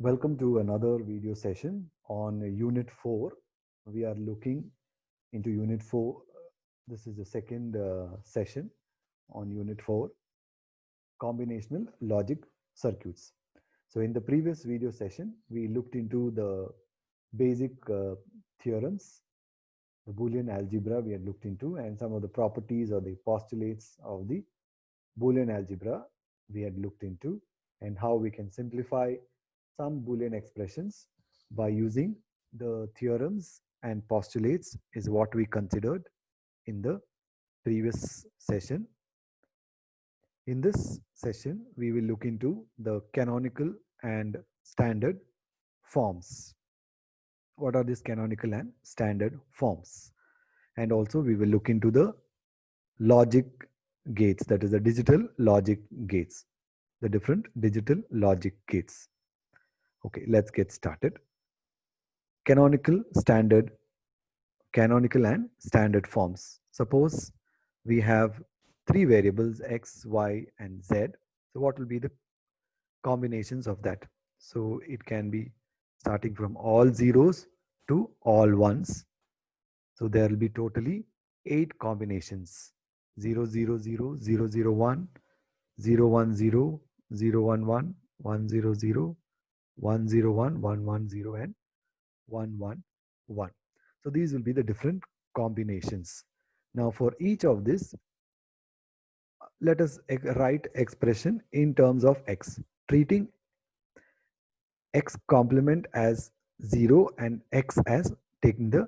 Welcome to another video session on Unit 4. We are looking into Unit 4. This is the second session on Unit 4, Combinational Logic Circuits. So in the previous video session, we looked into the basic theorems, the Boolean algebra we had looked into, and some of the properties or the postulates of the Boolean algebra we had looked into, and how we can simplify some Boolean expressions by using the theorems and postulates is what we considered in the previous session. In this session, we will look into the canonical and standard forms. What are these canonical and standard forms? And also we will look into the logic gates, that is the digital logic gates, the different digital logic gates. Okay, let's get started. Canonical and standard forms. Suppose we have three variables x, y, and z. So what will be the combinations of that? So it can be starting from all zeros to all ones. So there will be totally 8 combinations: 0, 0, 0, 0, 0, 1, 0, 1, 0, 0, 1, 1, 1, 0, 0, 1, 0, 1, 1, 1, 0, and 1, 1, 1. So these will be the different combinations. Now for each of this, let us write expression in terms of x, treating x complement as 0 and x as taking the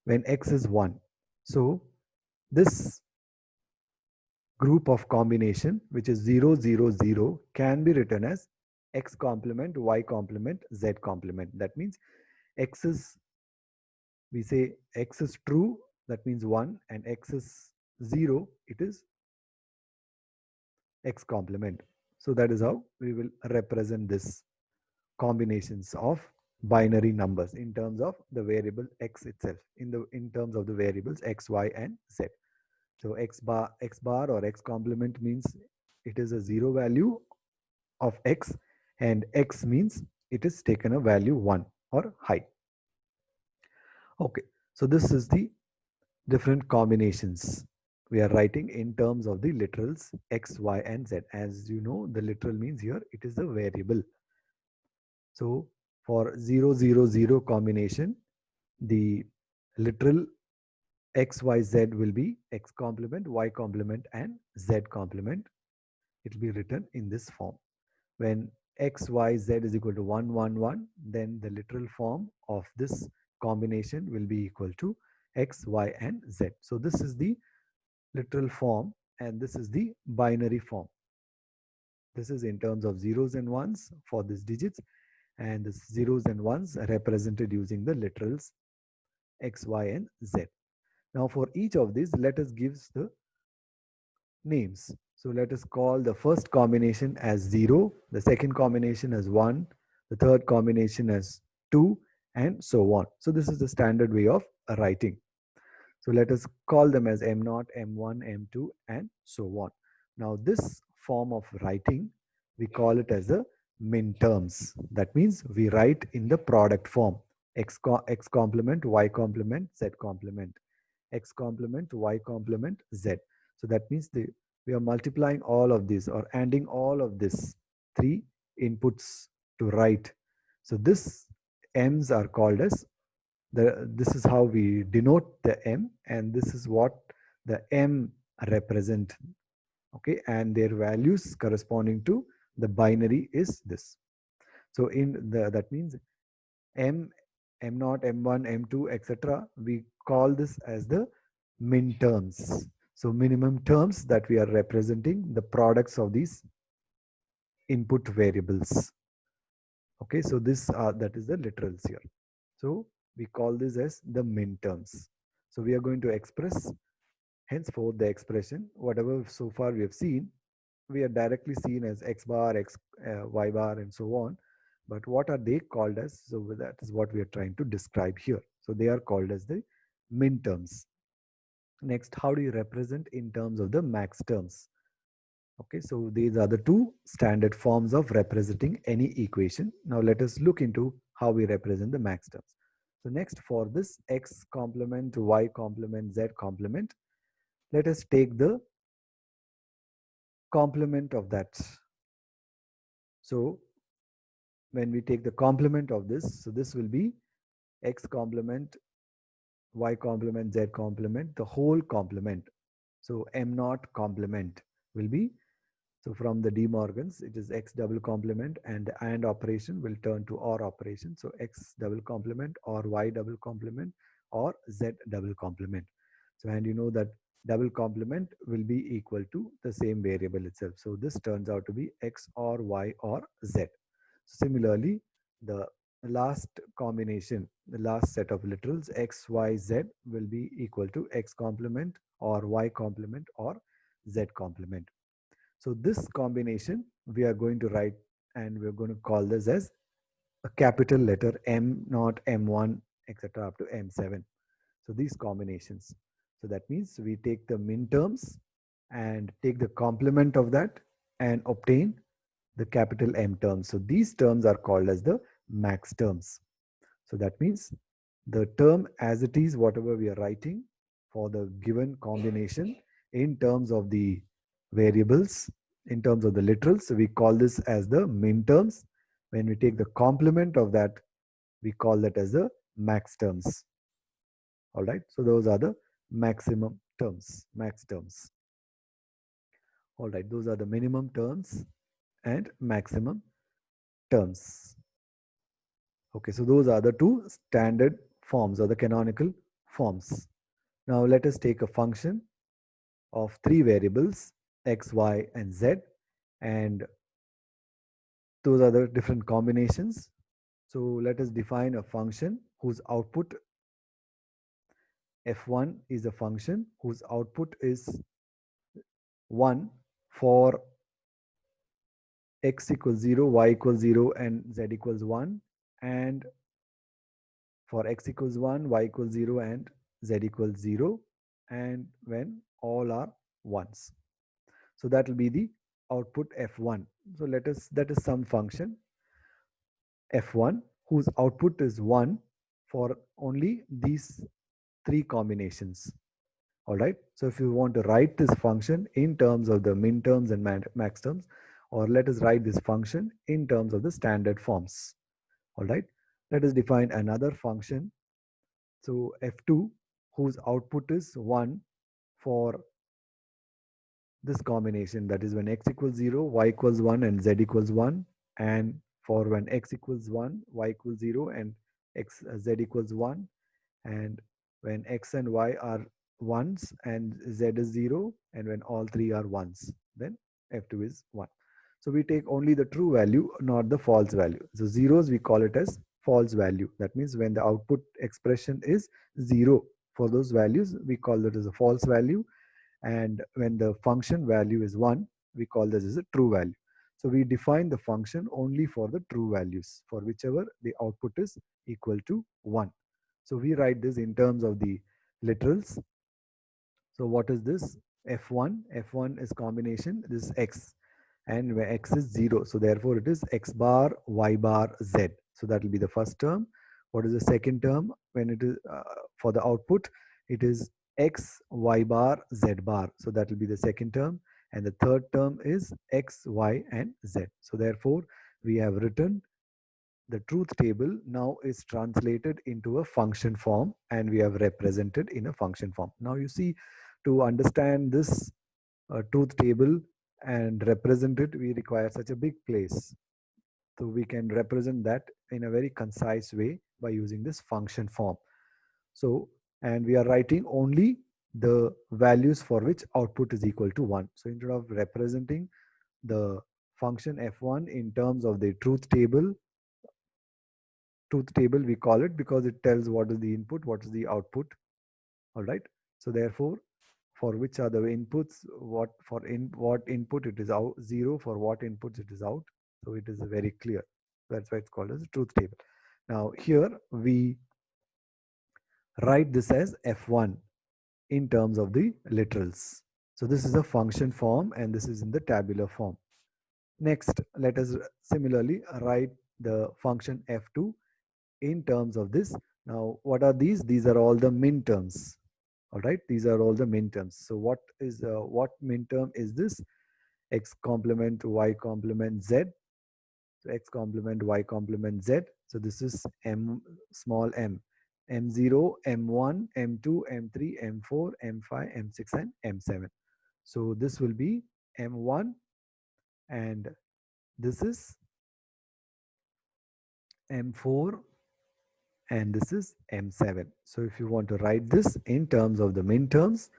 when x is 1. So this group of combination, which is 0, 0, 0, can be written as x complement, y complement, z complement. That means x is, we say x is true, that means 1, and x is 0, it is x complement. So that is how we will represent this combinations of binary numbers in terms of the variable x itself, in terms of the variables x, y, and z. So x bar or x complement means it is a 0 value of x, and x means it is taken a value 1 or high. Okay, so this is the different combinations we are writing in terms of the literals x, y, and z. As you know, the literal means here it is the variable. So for 0, 0, 0 combination, the literal x, y, z will be x complement, y complement, and z complement. It will be written in this form. When x, y, z is equal to 1, 1, 1, then the literal form of this combination will be equal to x, y, and z. So this is the literal form, and this is the binary form. This is in terms of zeros and ones for these digits, and the zeros and ones are represented using the literals x, y, and z. Now for each of these, let us give the names. So let us call the first combination as 0, the second combination as 1, the third combination as 2, and so on. So this is the standard way of writing. So let us call them as M0, M1, M2, and so on. Now this form of writing, we call it as the min terms. That means we write in the product form: x complement, y complement, z complement, x complement, y complement, z. So that means we are multiplying all of these or adding all of this 3 inputs to write. So this m's are called as this is how we denote the m, and this is what the m represent. Okay, and their values corresponding to the binary is this. So in the, that means m, m0, m1, m2, etc., we call this as the min terms. So minimum terms that we are representing the products of these input variables. Okay, so this that is the literals here. So we call this as the min terms. So we are going to express henceforth the expression whatever so far we have seen, we are directly seen as x bar, x, y bar, and so on. But what are they called as? So that is what we are trying to describe here. So they are called as the min terms. Next, how do you represent in terms of the max terms? Okay, so these are the two standard forms of representing any equation. Now let us look into how we represent the max terms. So next, for this x complement, y complement, z complement, let us take the complement of that. So when we take the complement of this, so this will be x complement, y complement, z complement, the whole complement. So m naught complement will be, so from the De Morgan's, it is x double complement, and the AND operation will turn to OR operation. So x double complement or y double complement or z double complement. So, and you know that double complement will be equal to the same variable itself. So this turns out to be x or y or z. Similarly, the last combination, the last set of literals x, y, z will be equal to x complement or y complement or z complement. So this combination we are going to write, and we're going to call this as a capital letter M naught, M1, etc. up to M7. So these combinations. So that means we take the min terms and take the complement of that and obtain the capital M terms. So these terms are called as the max terms. So that means the term as it is, whatever we are writing for the given combination in terms of the variables, in terms of the literals, so we call this as the min terms. When we take the complement of that, we call that as the max terms. All right. So those are the maximum terms, max terms. All right. Those are the minimum terms and maximum terms. Okay. So those are the two standard forms or the canonical forms. Now let us take a function of three variables x, y, and z, and those are the different combinations. So let us define a function whose output f1 is a function whose output is 1 for x equals 0, y equals 0, and z equals 1, and for x equals 1, y equals 0, and z equals 0, and when all are ones. So that will be the output f1. So that is some function f1 whose output is 1 for only these three combinations. All right. So if you want to write this function in terms of the min terms and max terms, or let us write this function in terms of the standard forms. All right. Let us define another function. So f2 whose output is 1 for this combination, that is when x equals 0, y equals 1, and z equals 1, and for when x equals 1, y equals 0, and z equals 1, and when x and y are ones and z is 0, and when all three are ones, then f2 is 1. So we take only the true value, not the false value. So zeros, we call it as false value. That means when the output expression is 0 for those values, we call that as a false value, and when the function value is 1, we call this as a true value. So we define the function only for the true values, for whichever the output is equal to 1. So we write this in terms of the literals. So what is this? F1. F1 is combination. This is x, and where x is 0. So therefore it is x bar, y bar, z. So that will be the first term. What is the second term? When it is for the output, it is x, y bar, z bar. So that will be the second term. And the third term is x, y, and z. So therefore, we have written the truth table now is translated into a function form, and we have represented in a function form. Now you see, to understand this truth table and represent it, we require such a big place. So we can represent that in a very concise way by using this function form. So, and we are writing only the values for which output is equal to 1. So instead of representing the function f1 in terms of the truth table we call it, because it tells what is the input, what is the output. All right. So therefore, for which are the inputs, what for in what input it is out 0, for what inputs it is out. So it is very clear. That's why it's called as a truth table. Now here we write this as f1 in terms of the literals. So this is a function form and this is in the tabular form. Next, let us similarly write the function f2 in terms of this. Now, what are these? These are all the min terms. All right, these are all the min terms. So what min term is this? X complement y complement z. So x complement y complement z. So this is m small m, m0, m1, m2, m3, m4, m5, m6, and m7. So this will be m1, and this is m4, and this is m7. So if you want to write this in terms of the min terms,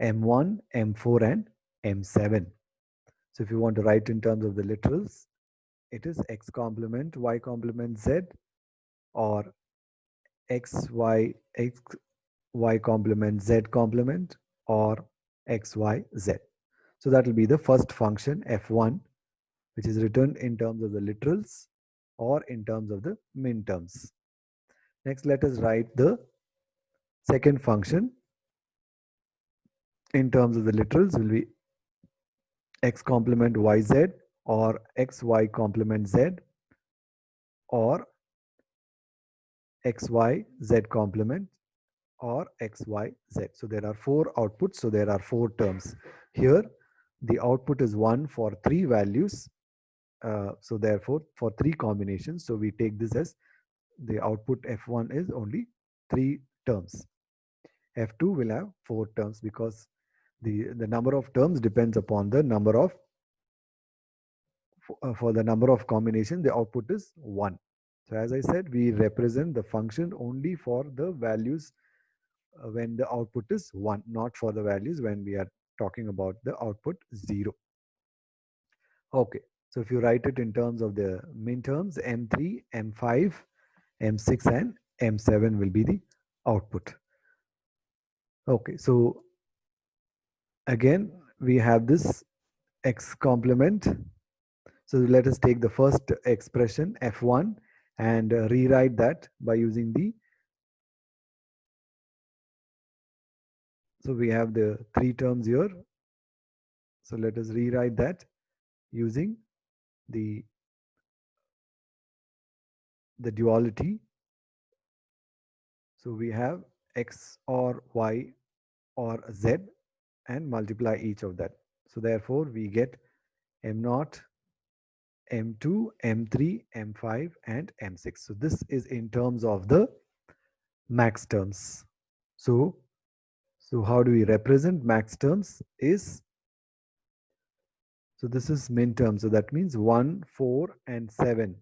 m1, m4, and m7. So if you want to write in terms of the literals, it is x complement y complement z, or x y complement z complement, or x y z. So that will be the first function f1, which is written in terms of the literals or in terms of the min terms. Next, let us write the second function in terms of the literals. Will be x complement yz, or xy complement z, or xy z complement, or xy z. So there are four outputs, so there are four terms. Here the output is 1 for 3 values, so therefore for 3 combinations, so we take this as the output f1 is only 3 terms. F2 will have 4 terms, because the number of terms depends upon the number of for the number of combination, the output is 1. So as I said, we represent the function only for the values when the output is 1, not for the values when we are talking about the output 0. Okay, so if you write it in terms of the min terms, m3, m5, m6, and m7 will be the output. Okay, so again we have this x complement. So let us take the first expression f1 and rewrite that by using the, so we have the 3 terms here. So let us rewrite that using the duality. So we have x or y or z and multiply each of that. So therefore we get m0, m2, m3, m5, and m6. So this is in terms of the max terms. So how do we represent max terms is, so this is min term. So that means 1, 4, and 7.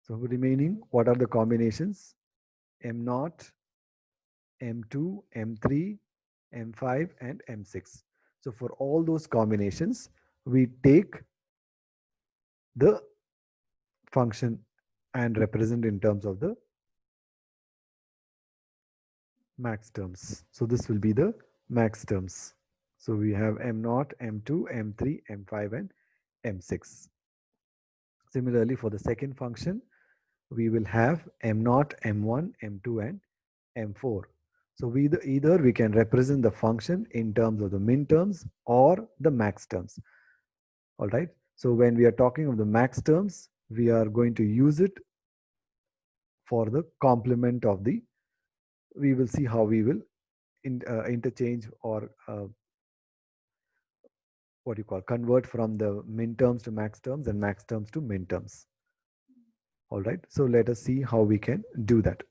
So remaining, what are the combinations? M0, M2, M3, M5, and M6. So for all those combinations, we take the function and represent in terms of the max terms. So this will be the max terms. So we have M0, M2, M3, M5, and M6. Similarly, for the second function, we will have M0, M1, M2, and M4. So either we can represent the function in terms of the min terms or the max terms. All right. So when we are talking of the max terms, we are going to use it for the complement of the, we will see how we will interchange or what you call convert from the min terms to max terms and max terms to min terms. All right. So let us see how we can do that.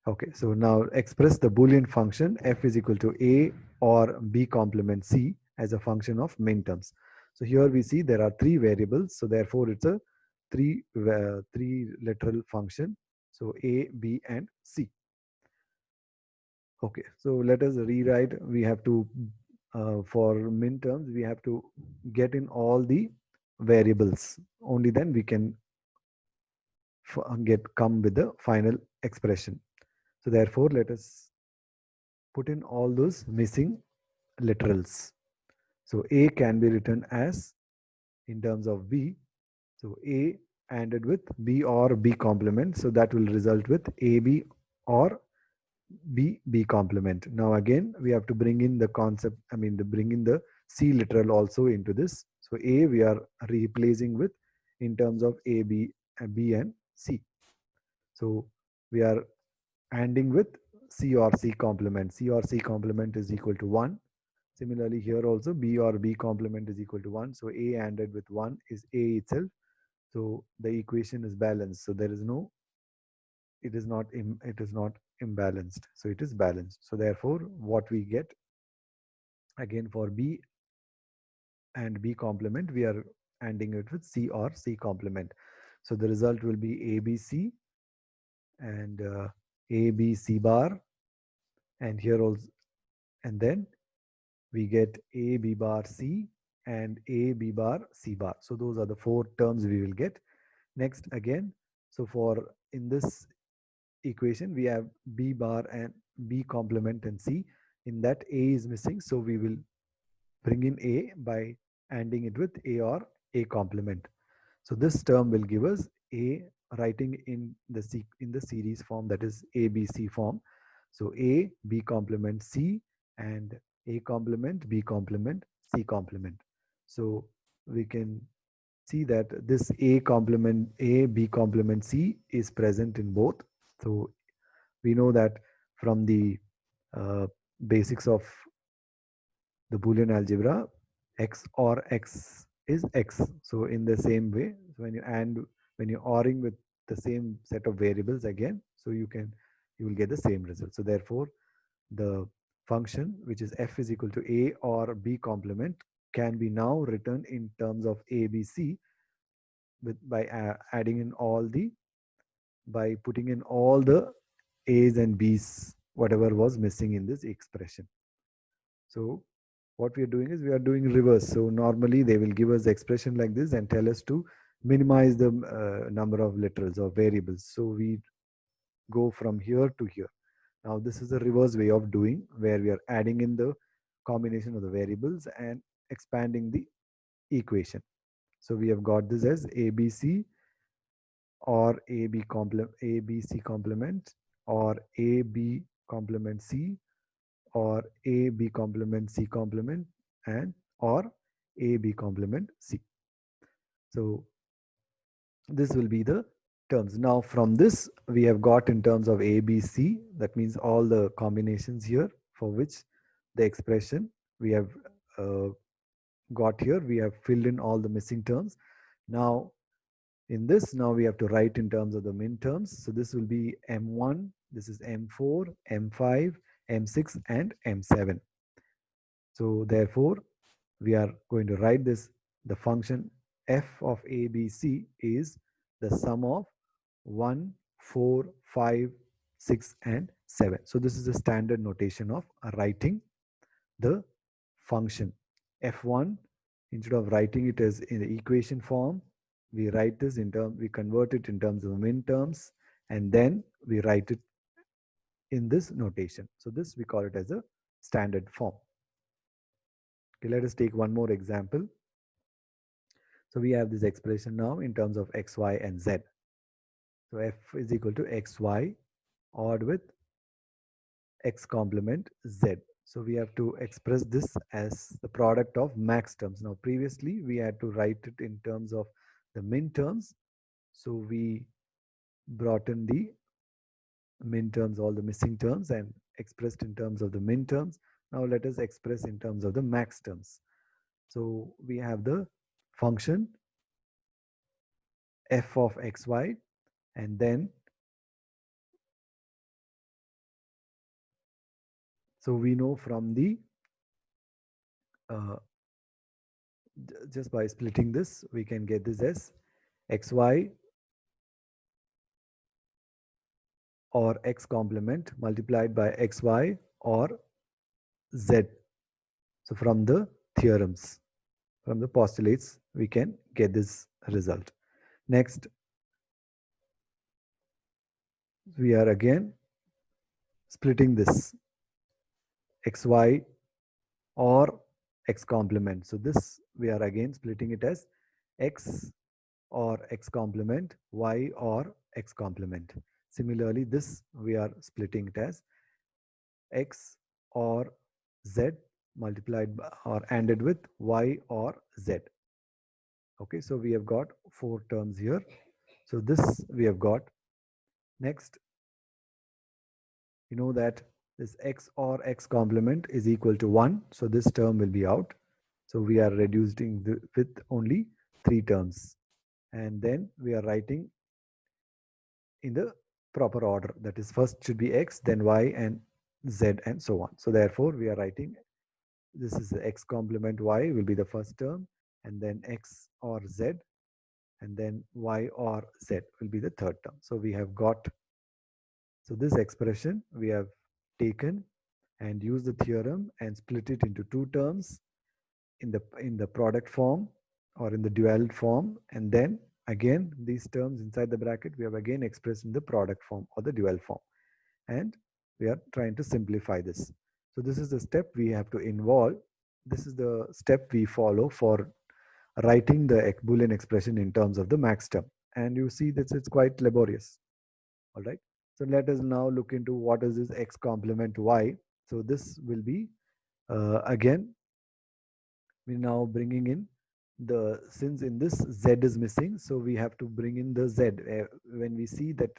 Okay, so now express the Boolean function f is equal to a or b complement c as a function of min terms. So here we see there are 3 variables, so therefore it's a three literal function. So a, b, and c. Okay, so let us rewrite. We have to for min terms we have to get in all the variables. Only then we can come with the final expression. So therefore, let us put in all those missing literals. So A can be written as in terms of B. So A ANDed with B or B complement. So that will result with AB or B complement. Now again, we have to bring in the concept, bring in the C literal also into this. So A we are replacing with in terms of A, B and C. So we are ANDing with C or C complement. C or C complement is equal to 1. Similarly here also B or B complement is equal to 1. So A ANDed with 1 is A itself. So the equation is balanced. So there is no, it is not imbalanced. So it is balanced. So therefore what we get again for B and B complement, we are ANDing it with C or C complement. So the result will be ABC and ABC bar, and here also, and then we get A B bar C and A B bar C bar. So those are the four terms we will get. Next again, so for in this equation we have B bar and B complement and C. In that A is missing, so we will bring in A by ANDing it with A or A complement. So this term will give us A, writing in the series form, that is ABC form. So A B complement C and A complement B complement C complement. So we can see that this A complement A B complement C is present in both. So we know that from the uh, basics of the Boolean algebra, x or x is x. So in the same way, when you're ORing with the same set of variables again, so you will get the same result. So therefore, the function which is f is equal to a or b complement can be now written in terms of ABC with by adding in all the by putting in all the a's and b's whatever was missing in this expression. So what we are doing is we are doing reverse. So normally they will give us the expression like this and tell us to minimize the number of literals or variables. So we go from here to here. Now this is a reverse way of doing, where we are adding in the combination of the variables and expanding the equation. So we have got this as ABC or ABC complement or AB complement C or AB complement C complement and or AB complement C. So this will be the terms. Now from this we have got in terms of ABC, that means all the combinations here for which the expression we have uh, got here, we have filled in all the missing terms. Now in this, now we have to write in terms of the min terms. So this will be M1, this is M4, M5, M6 and M7. So therefore we are going to write this, the function f of ABC is the sum of 1, 4, 5, 6 and 7. So this is the standard notation of writing the function f1. Instead of writing it as in the equation form, we write this in terms, we convert it in terms of min terms, and then we write it in this notation. So this we call it as a standard form. Okay, let us take one more example. So we have this expression now in terms of x, y, and z. So f is equal to xy odd with x complement z. So we have to express this as the product of max terms. Now previously we had to write it in terms of the min terms. So we brought in the min terms, all the missing terms, and expressed in terms of the min terms. Now let us express in terms of the max terms. So we have the function f of xy, and then so we know from the just by splitting this, we can get this as xy or x complement multiplied by xy or z. So from the theorems, from the postulates, we can get this result. Next, we are again splitting this xy or x complement. So this we are again splitting it as x or x complement, y or x complement. Similarly, this we are splitting it as x or z multiplied by, or ANDed with y or z. Okay, so we have got four terms here. So this we have got. Next, you know that this x or x complement is equal to 1. So this term will be out. So we are reducing with only three terms. And then we are writing in the proper order. That is, first should be x, then y and z and so on. So therefore, we are writing this is the x complement y will be the first term, and then x or z, and then y or z will be the third term. So we have got, so this expression we have taken and used the theorem and split it into two terms in the product form or in the dual form, and then again these terms inside the bracket we have again expressed in the product form or the dual form, and we are trying to simplify this. So this is the step we have to involve. This is the step we follow for writing the Boolean expression in terms of the max term, and you see that it's quite laborious. All right, so let us now look into what is this x complement y. So this will be again we're now bringing in the, since in this z is missing, so we have to bring in the z. When we see that,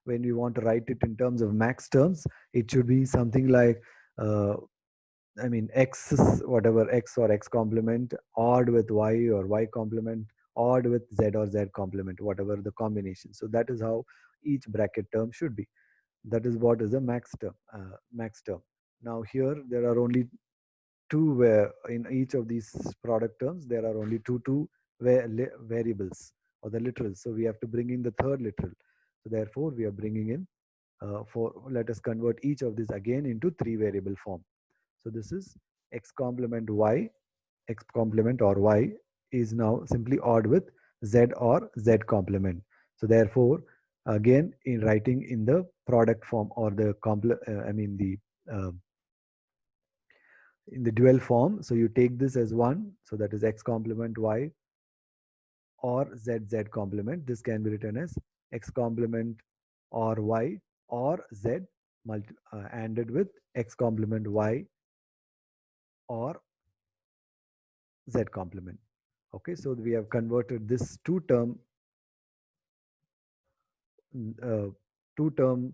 when we want to write it in terms of max terms, it should be something like I mean x is whatever, x or x complement odd with y, or y complement odd with z, or z complement, whatever the combination. So that is how each bracket term should be. That is what is a max term. Max term. Now here there are only two, where in each of these product terms there are only two variables or the literals. So we have to bring in the third literal. So therefore we are bringing in for, let us convert each of these again into three variable form. So this is x complement y, x complement or y is now simply odd with z or z complement. So therefore again in writing in the product form or the uh, in the dual form, so you take this as 1, so that is x complement y or z z complement. This can be written as x complement or y or z ANDed with x complement y or z complement. Okay, so we have converted this uh, two term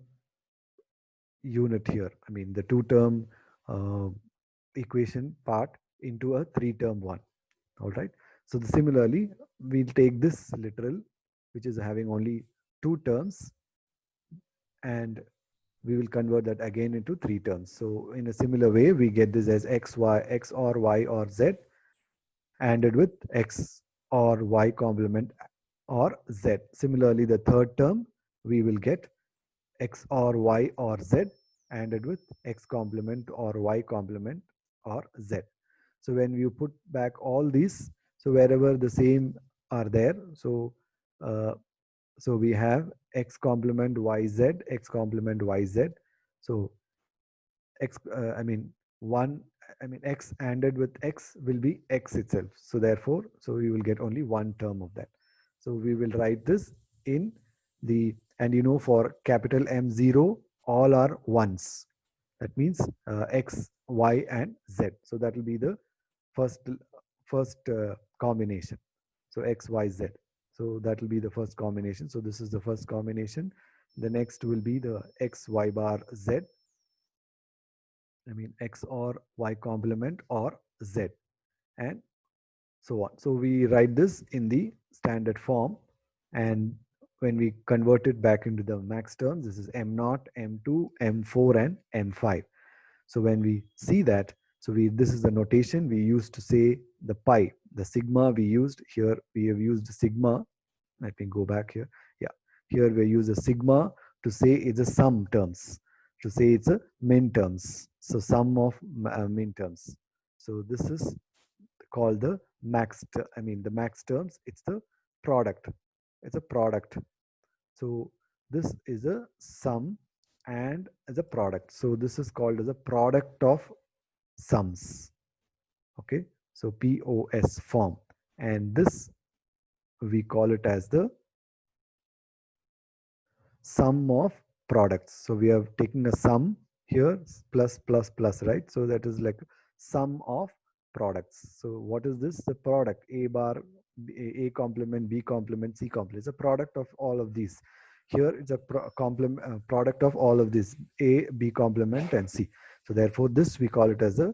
unit here, I mean the two term uh, equation part into a three term one. All right, so similarly we'll take this literal which is having only two terms, and we will convert that again into three terms. So in a similar way we get this as x or y or z ANDed with x or y complement or z. Similarly the third term we will get x or y or z ANDed with x complement or y complement or z. So when you put back all these, so wherever the same are there, so uh, so we have x complement yz, x complement yz. So x, I mean one, I mean x ANDed with x will be x itself. So therefore, so we will get only one term of that. So we will write this in the, and you know for capital M0 all are ones. That means x, y, and z. So that will be the first combination. So x, y, z. So that will be the first combination. So this is the first combination. The next will be the x, y bar, z. I mean x or y complement or z, and so on. So we write this in the standard form, and when we convert it back into the max terms, this is m0, m2, m4, and m5. So when we see that, so we, this is the notation we used to say the pi, the sigma we used here. We have used sigma. Let me go back here. Yeah, here we use a sigma to say it's a sum terms, to say it's a min terms. So sum of min terms. So this is called the max. I mean the max terms. It's the product. It's a product. So this is a sum and as a product. So this is called as a product of sums. Okay. So POS form, and this we call it as the sum of products. So we are taking a sum here plus plus plus, right? So that is like sum of products. So what is this? The product a bar, a complement, b complement, c complement. It's a product of all of these. Here it's a complement product of all of these, a, b complement, and c. So therefore this we call it as the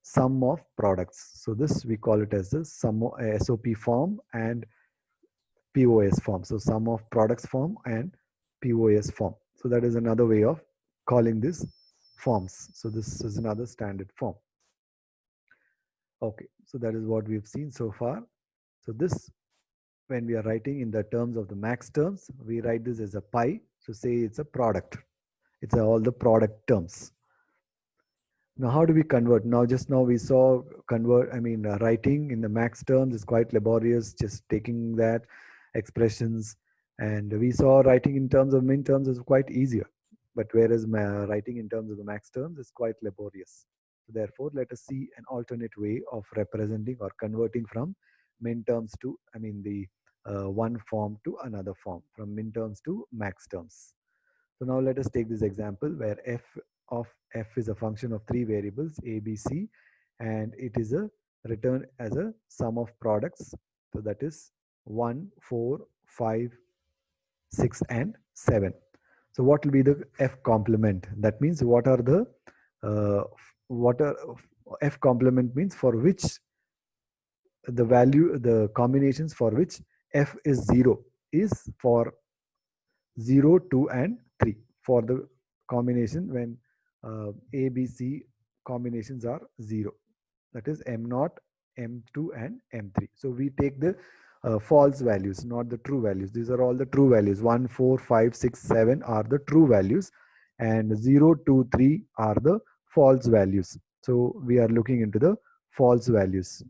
sum of products. So this we call it as the sum of SOP form and POS form. So sum of products form and POS form. So that is another way of calling this forms. So this is another standard form. Okay, so that is what we've seen so far. So this, when we are writing in the terms of the max terms, we write this as a pi. So say it's a product. It's all the product terms. Now, how do we convert? Now, just now we saw convert, writing in the max terms is quite laborious, just taking that expressions. And we saw writing in terms of min terms is quite easier. But whereas writing in terms of the max terms is quite laborious. So therefore, let us see an alternate way of representing or converting from min terms to, the one form to another form, from min terms to max terms. So now let us take this example where f of f is a function of three variables a, b, c, and it is a return as a sum of products. So that is 1, 4, 5, 6, and 7. So what will be the f complement? That means uh, what are f complement means for which the combinations for which f is 0 is for 0, 2, and 3 for the combination when A, B, C combinations are 0. That is M0, M2, and M3. So we take the false values, not the true values. These are all the true values. 1, 4, 5, 6, 7 are the true values, and 0, 2, 3 are the false values. So we are looking into the false values.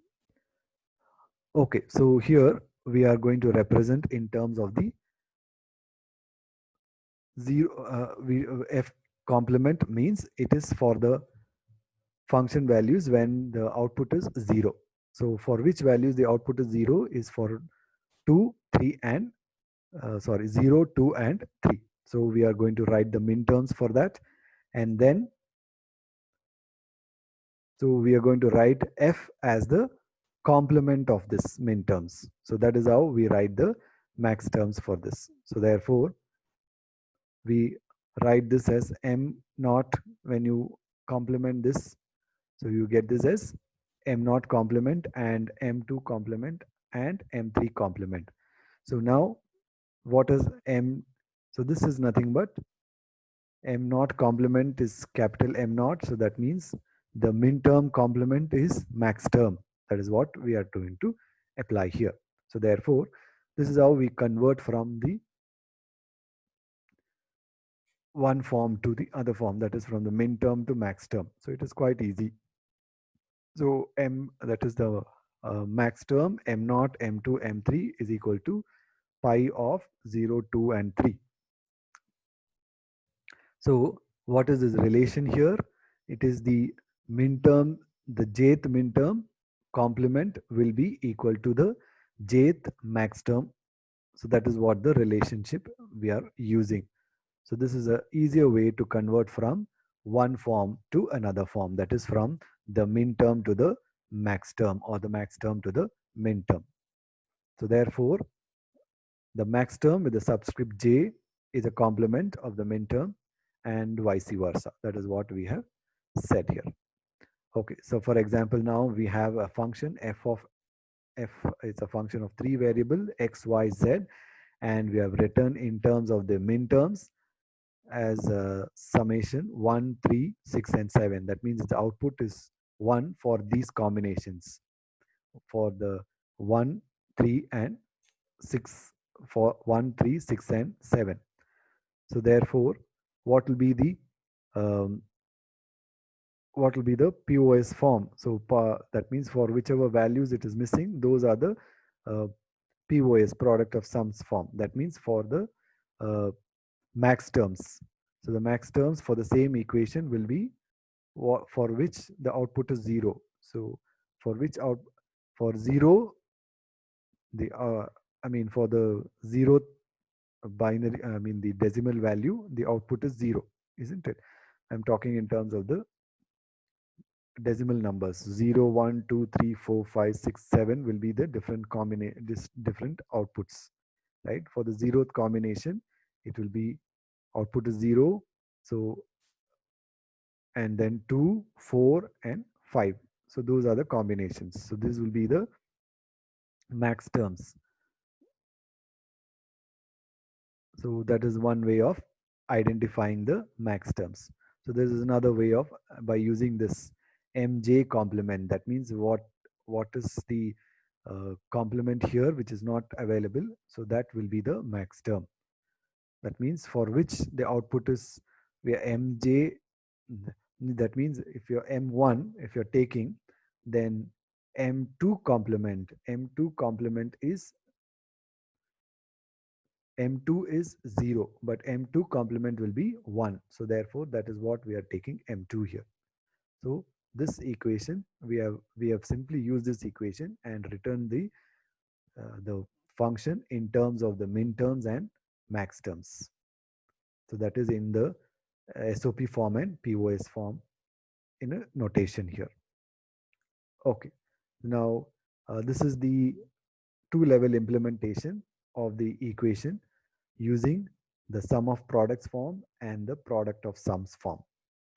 Okay, so here we are going to represent in terms of the f complement means it is for the function values when the output is 0. So for which values the output is 0 is for 2, 3, and 0, 2, and 3. So we are going to write the min terms for that, and then so we are going to write f as the complement of this min terms. So that is how we write the max terms for this. So therefore we write this as m naught when you complement this. So you get this as m naught complement and m2 complement and m3 complement. So now what is m? So this is nothing but m naught complement is capital M naught. So that means the min term complement is max term. That is what we are going to apply here. So therefore, this is how we convert from the one form to the other form, that is from the min term to max term. So it is quite easy. So m, that is the max term, m naught, m2, m3 is equal to pi of 0, 2, and 3. So what is this relation here? It is the min term, the jth min term complement will be equal to the jth max term. So that is what the relationship we are using. So this is a easier way to convert from one form to another form, that is from the min term to the max term or the max term to the min term. So therefore, the max term with the subscript j is a complement of the min term and vice versa. That is what we have said here. Okay, so for example, now we have a function f of f is a function of three variable x, y, z, and we have written in terms of the min terms as a summation 1, 3, 6, and 7. That means the output is 1 for these combinations, for the 1, 3, and 6, for 1, 3, 6, and 7. So therefore, what will be the um, POS form? So that means for whichever values it is missing, those are the POS, product of sums form. That means for the max terms. So the max terms for the same equation will be for which the output is 0. So for which out for 0 the for the 0th binary, the decimal value, the output is 0, isn't it? I'm talking in terms of the decimal numbers. 0, 1, 2, 3, 4, 5, 6, 7 will be the different outputs, right? For the zeroth combination, it will be output is 0. So, and then 2, 4, and 5. So those are the combinations. So this will be the max terms. So that is one way of identifying the max terms. So there is another way of by using this MJ complement. That means what is the complement here which is not available. So that will be the max term. That means for which the output is where MJ. That means if you're M1, if you're taking, then M2 complement is M2 is 0, but M2 complement will be 1. So therefore, that is what we are taking M2 here. So this equation, we have simply used this equation and written the function in terms of the min terms and max terms. So that is in the SOP form and POS form in a notation here. Okay. Now, this is the two-level implementation of the equation using the sum of products form and the product of sums form.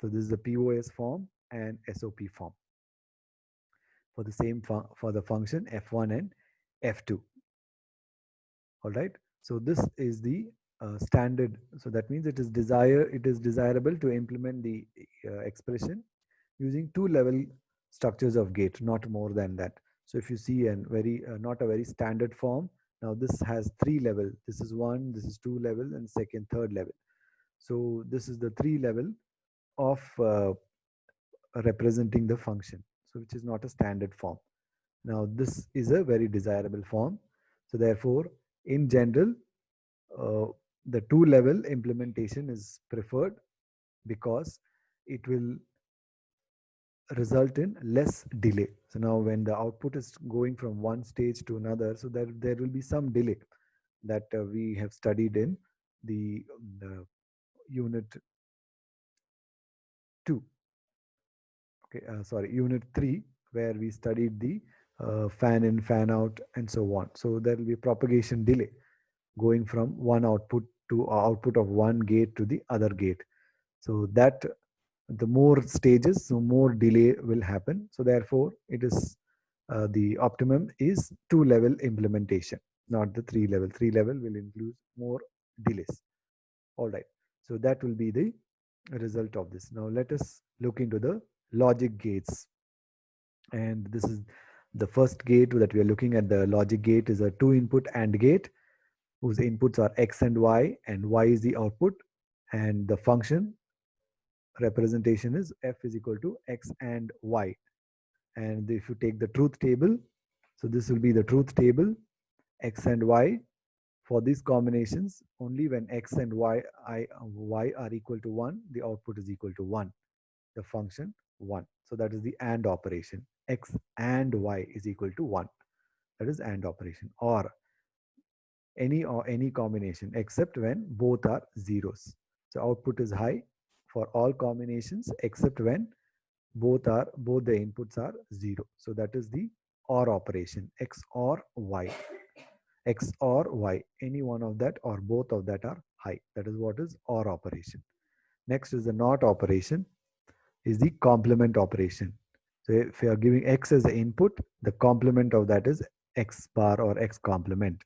So this is the POS form and SOP form for the same for the function f1 and f2. All right. So this is the standard. So that means it is desirable to implement the expression using two-level structures of gate, not more than that. So if you see a very not a very standard form, now this has three level. This is one, this is two level, and second, third level. So this is the three level of representing the function. So which is not a standard form. Now this is a very desirable form. So therefore, in general, uh, the two-level implementation is preferred because it will result in less delay. So now when the output is going from one stage to another, so there will be some delay that we have studied in the unit 2. Okay, sorry, unit 3, where we studied the fan in, fan out, and so on. So there will be propagation delay going from one output to output of one gate to the other gate. So that the more stages, so more delay will happen. So therefore, it is the optimum is two-level implementation, not the three-level. Three-level will include more delays. All right. So that will be the result of this. Now let us look into the logic gates. And this is the first gate that we are looking at. The logic gate is a two-input AND gate whose inputs are X and Y is the output. And the function representation is f is equal to X and Y. And if you take the truth table, so this will be the truth table, X and Y. For these combinations, only when X and Y are equal to 1, the output is equal to 1, the function 1. So that is the AND operation. X and Y is equal to 1. That is AND operation. Or any combination except when both are zeros. So output is high for all combinations except when both the inputs are 0. So that is the OR operation, X or Y. X or Y, any one of that or both of that are high. That is what is OR operation. Next is the NOT operation, is the complement operation. So if you are giving X as the input, the complement of that is X bar or X complement.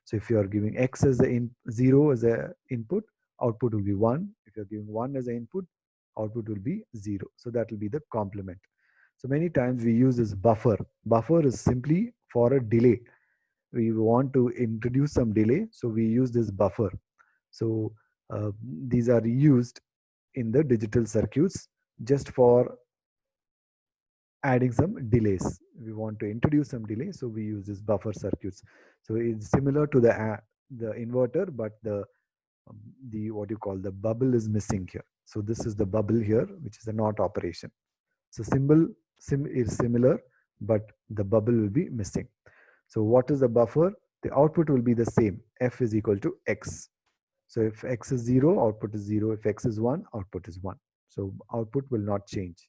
So if you are giving X as the 0 as the input, output will be 1. If you are giving 1 as the input, output will be 0. So that will be the complement. So many times we use this buffer. Buffer is simply for a delay. We want to introduce some delay, so we use this buffer. So these are used in the digital circuits just for adding some delays. We want to introduce some delay, so we use this buffer circuits. So it's similar to the inverter, but the what you call the bubble is missing here. So this is the bubble here, which is a NOT operation. So sim is similar, but the bubble will be missing. So what is the buffer? The output will be the same. F is equal to X. So if X is 0, output is 0. If X is 1, output is 1. So output will not change,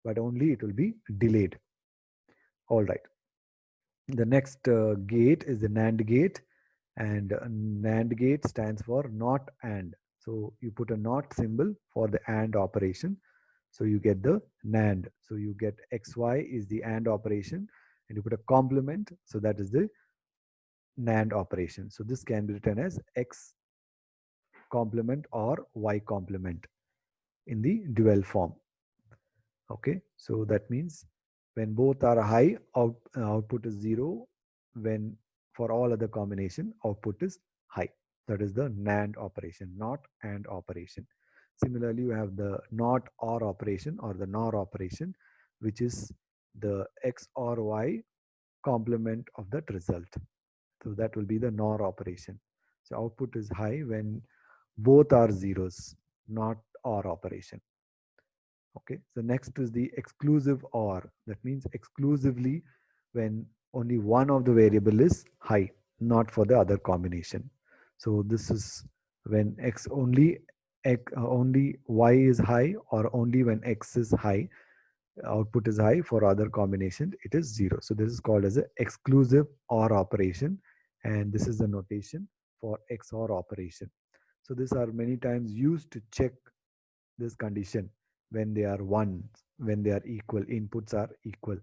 but only it will be delayed. All right. The next gate is the NAND gate, and NAND gate stands for not AND. So you put a not symbol for the AND operation. So you get the NAND. So you get XY is the AND operation, and you put a complement. So that is the NAND operation. So this can be written as X complement or Y complement in the dual form. Okay, so that means when both are high, output is 0. When for all other combination, output is high. That is the NAND operation, not AND operation. Similarly, you have the NOT OR operation or the NOR operation, which is the X or Y complement of that result. So that will be the NOR operation. So output is high when both are zeros, not OR operation. Okay, so next is the exclusive OR. That means exclusively when only one of the variable is high, not for the other combination. So this is when only y is high, or only when x is high, output is high. For other combination it is 0. So this is called as an exclusive OR operation, and this is the notation for XOR operation. So these are many times used to check this condition when they are one, when they are equal, inputs are equal.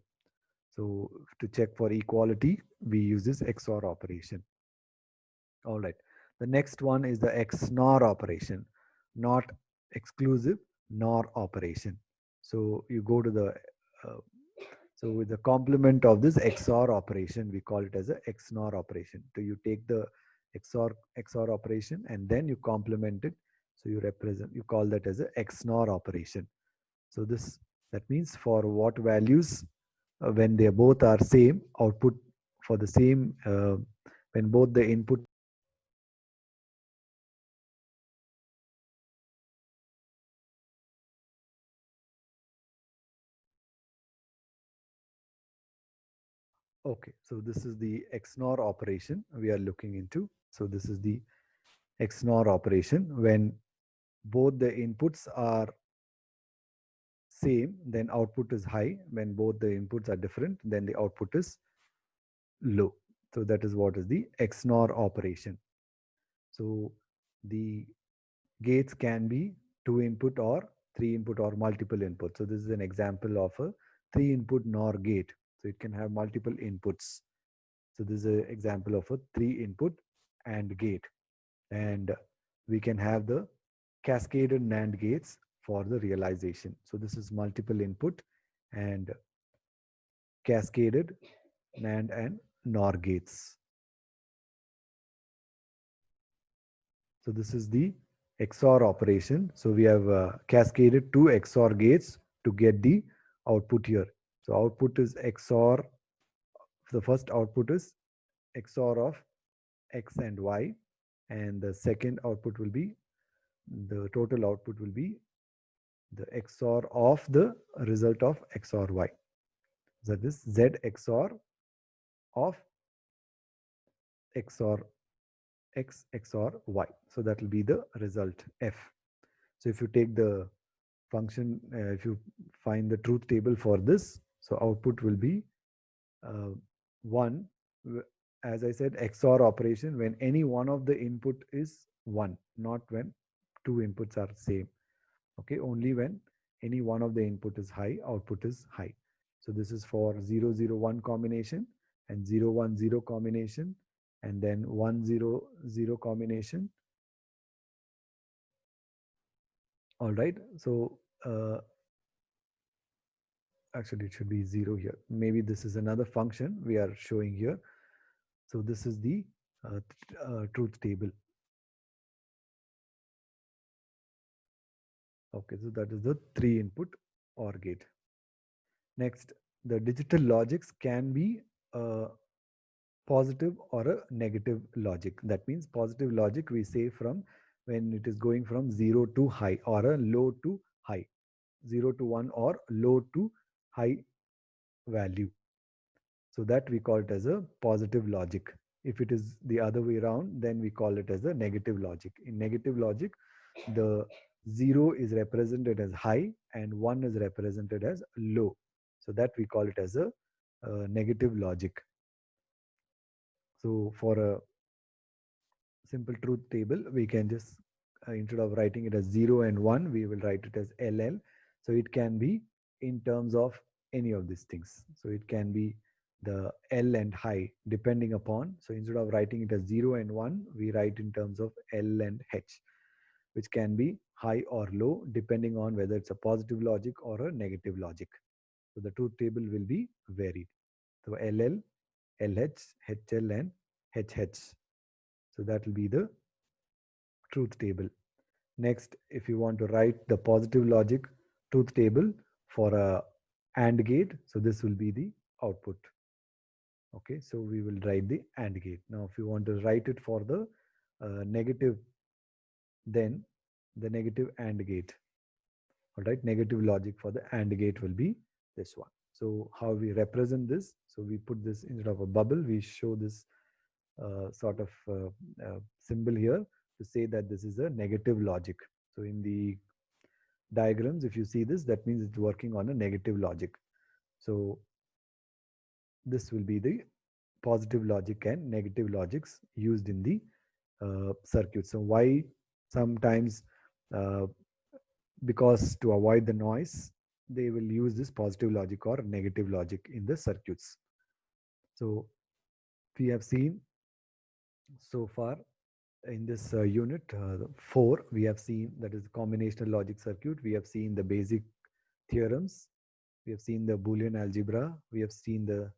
So to check for equality, we use this XOR operation. All right. The next one is the XNOR operation, not exclusive NOR operation. So you go to the so with the complement of this XOR operation, we call it as a XNOR operation. So you take the XOR operation and then you complement it. So you call that as a XNOR operation. So that means for what values when they both are same, output for the same when both the input. Okay, so this is the XNOR operation we are looking into. So this is the XNOR operation. When both the inputs are same, then output is high. When both the inputs are different, then the output is low. So that is what is the XNOR operation. So the gates can be 2 input or 3 input or multiple input. So this is an example of a 3 input NOR gate. So it can have multiple inputs. So this is an example of a 3 input AND gate. And we can have the cascaded NAND gates for the realization. So this is multiple input and cascaded NAND and NOR gates. So this is the XOR operation. So we have cascaded 2 XOR gates to get the output here. So output is XOR. The first output is XOR of X and Y, and the second output will be, the total output will be the XOR of the result of XOR Y. That is Z XOR of XOR X XOR Y. So that will be the result F. So if you take the function, if you find the truth table for this, so output will be 1. As I said, XOR operation when any one of the input is 1, not when two inputs are same. Okay, only when any one of the input is high, output is high. So this is for 0 0 1 combination and 0 1 0 combination, and then 1 0 0 combination. All right, so actually it should be 0 here. Maybe this is another function we are showing here. So this is the truth table. Okay, so that is the 3 input OR gate. Next, the digital logics can be a positive or a negative logic. That means positive logic we say from when it is going from 0 to high, or a low to high, 0 to 1 or low to high value. So that we call it as a positive logic. If it is the other way around, then we call it as a negative logic. In negative logic, the 0 is represented as high and 1 is represented as low. So that we call it as a negative logic. So for a simple truth table, we can just instead of writing it as 0 and 1, we will write it as LL. So it can be in terms of any of these things. So it can be the L and high depending upon. So instead of writing it as 0 and 1, we write in terms of L and H, which can be high or low depending on whether it's a positive logic or a negative logic. So the truth table will be varied. So LL, LH, HL and HH. So that will be the truth table. Next, if you want to write the positive logic truth table for a AND gate, so this will be the output. Okay, so we will write the AND gate. Now, if you want to write it for the negative, then the negative AND gate. All right, negative logic for the AND gate will be this one. So how we represent this? So we put this instead of a bubble, we show this sort of symbol here to say that this is a negative logic. So in the diagrams, if you see this, that means it's working on a negative logic. So this will be the positive logic and negative logics used in the circuit. So why sometimes, uh, because to avoid the noise, they will use this positive logic or negative logic in the circuits. So we have seen so far in this unit 4, we have seen that is the combinational logic circuit. We have seen the basic theorems. We have seen the Boolean algebra. We have seen the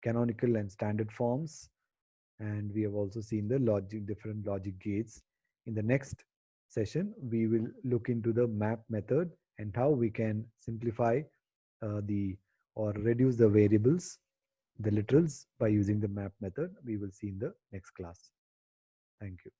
canonical and standard forms. And we have also seen the different logic gates. In the next session, we will look into the map method and how we can simplify or reduce the variables, the literals, by using the map method. We will see in the next class. Thank you.